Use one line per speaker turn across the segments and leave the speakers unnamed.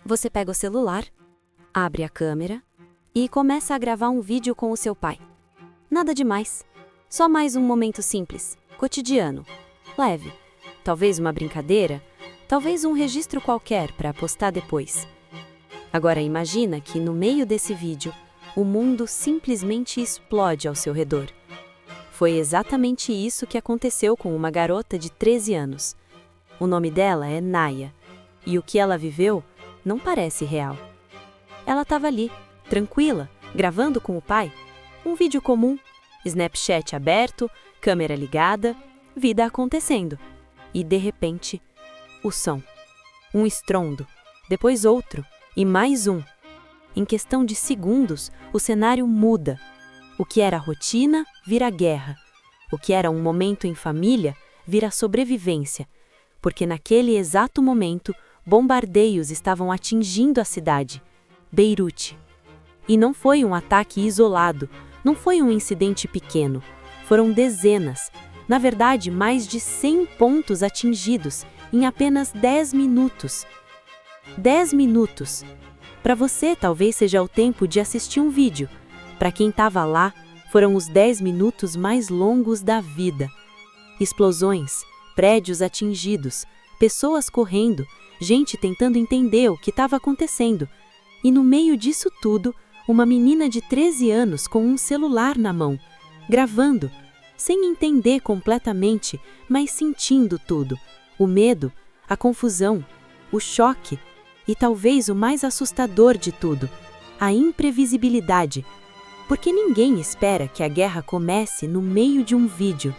Você pega o celular, abre a câmera e começa a gravar um vídeo com o seu pai. Nada demais, só mais um momento simples, cotidiano, leve. Talvez uma brincadeira, talvez um registro qualquer para postar depois. Agora imagina que no meio desse vídeo, o mundo simplesmente explode ao seu redor. Foi exatamente isso que aconteceu com uma garota de 13 anos. O nome dela é Naya, e o que ela viveu não parece real. Ela estava ali, tranquila, gravando com o pai. Um vídeo comum, Snapchat aberto, câmera ligada, vida acontecendo. E de repente, o som. Um estrondo, depois outro, e mais um. Em questão de segundos, o cenário muda. O que era rotina vira guerra. O que era um momento em família vira sobrevivência. Porque naquele exato momento, bombardeios estavam atingindo a cidade, Beirute. E não foi um ataque isolado, não foi um incidente pequeno. Foram dezenas, na verdade mais de 100 pontos atingidos em apenas 10 minutos. 10 minutos. Para você talvez seja o tempo de assistir um vídeo. Para quem estava lá, foram os 10 minutos mais longos da vida. Explosões, prédios atingidos, pessoas correndo, gente tentando entender o que estava acontecendo. E no meio disso tudo, uma menina de 13 anos com um celular na mão, gravando, sem entender completamente, mas sentindo tudo. O medo, a confusão, o choque e talvez o mais assustador de tudo, a imprevisibilidade. Porque ninguém espera que a guerra comece no meio de um vídeo.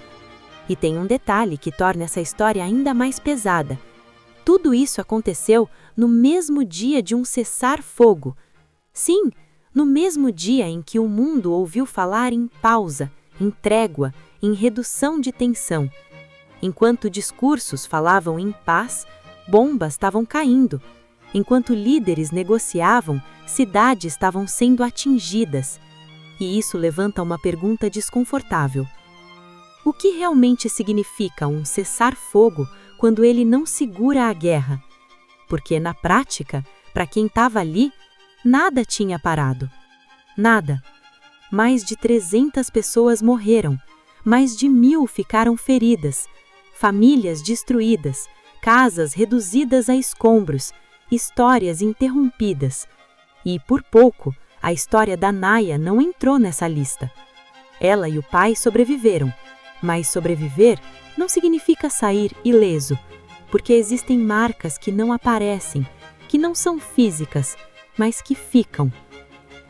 E tem um detalhe que torna essa história ainda mais pesada. Tudo isso aconteceu no mesmo dia de um cessar-fogo. Sim, no mesmo dia em que o mundo ouviu falar em pausa, em trégua, em redução de tensão. Enquanto discursos falavam em paz, bombas estavam caindo. Enquanto líderes negociavam, cidades estavam sendo atingidas. E isso levanta uma pergunta desconfortável. O que realmente significa um cessar-fogo quando ele não segura a guerra? Porque, na prática, para quem estava ali, nada tinha parado. Nada. Mais de 300 pessoas morreram, mais de 1.000 ficaram feridas, famílias destruídas, casas reduzidas a escombros, histórias interrompidas. E, por pouco, a história da Naya não entrou nessa lista. Ela e o pai sobreviveram, mas sobreviver não significa sair ileso, porque existem marcas que não aparecem, que não são físicas, mas que ficam.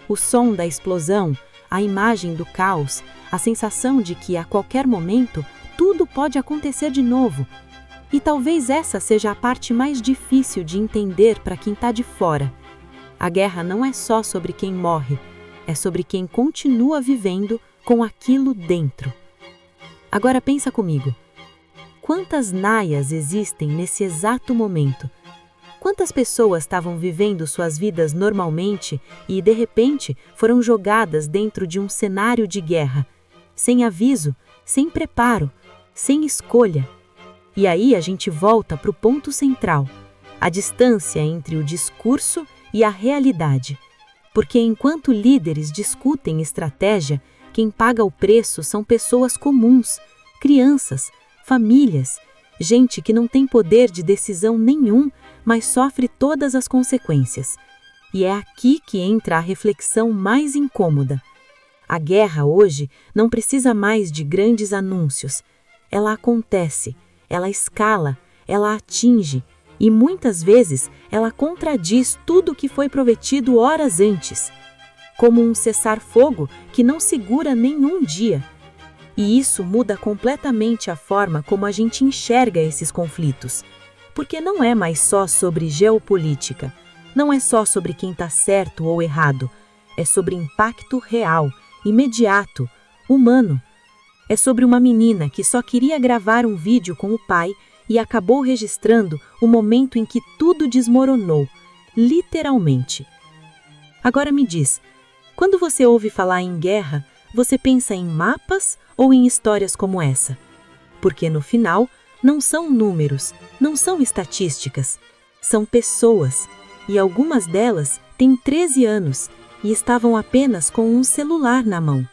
O som da explosão, a imagem do caos, a sensação de que a qualquer momento tudo pode acontecer de novo. E talvez essa seja a parte mais difícil de entender para quem está de fora. A guerra não é só sobre quem morre, é sobre quem continua vivendo com aquilo dentro. Agora pensa comigo. Quantas Nayas existem nesse exato momento? Quantas pessoas estavam vivendo suas vidas normalmente e, de repente, foram jogadas dentro de um cenário de guerra, sem aviso, sem preparo, sem escolha? E aí a gente volta para o ponto central, a distância entre o discurso e a realidade. Porque enquanto líderes discutem estratégia, quem paga o preço são pessoas comuns, crianças, famílias, gente que não tem poder de decisão nenhum, mas sofre todas as consequências. E é aqui que entra a reflexão mais incômoda. A guerra hoje não precisa mais de grandes anúncios. Ela acontece, ela escala, ela atinge, e muitas vezes ela contradiz tudo o que foi prometido horas antes. Como um cessar-fogo que não segura nenhum dia. E isso muda completamente a forma como a gente enxerga esses conflitos. Porque não é mais só sobre geopolítica, não é só sobre quem está certo ou errado, é sobre impacto real, imediato, humano. É sobre uma menina que só queria gravar um vídeo com o pai e acabou registrando o momento em que tudo desmoronou, literalmente. Agora me diz, quando você ouve falar em guerra, você pensa em mapas ou em histórias como essa? Porque no final, não são números, não são estatísticas, são pessoas.
e algumas delas têm 13 anos e estavam apenas com um celular na mão.